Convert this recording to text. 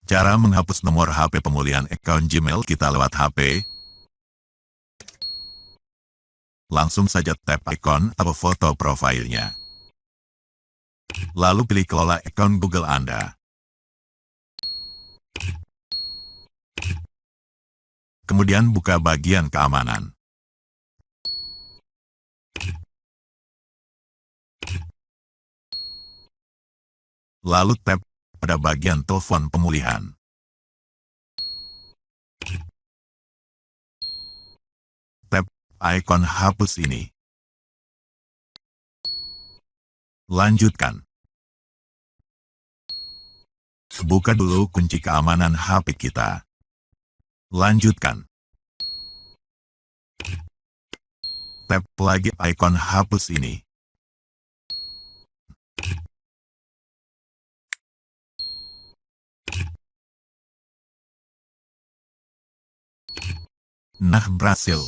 Cara menghapus nomor HP pemulihan account Gmail kita lewat HP. Langsung saja tap ikon atau foto profilnya. Lalu pilih kelola account Google Anda. Kemudian buka bagian keamanan. Lalu tap pada bagian telepon pemulihan. Tap ikon hapus ini. Lanjutkan. Buka dulu kunci keamanan HP kita. Lanjutkan. Tap lagi ikon hapus ini. Nah, berhasil.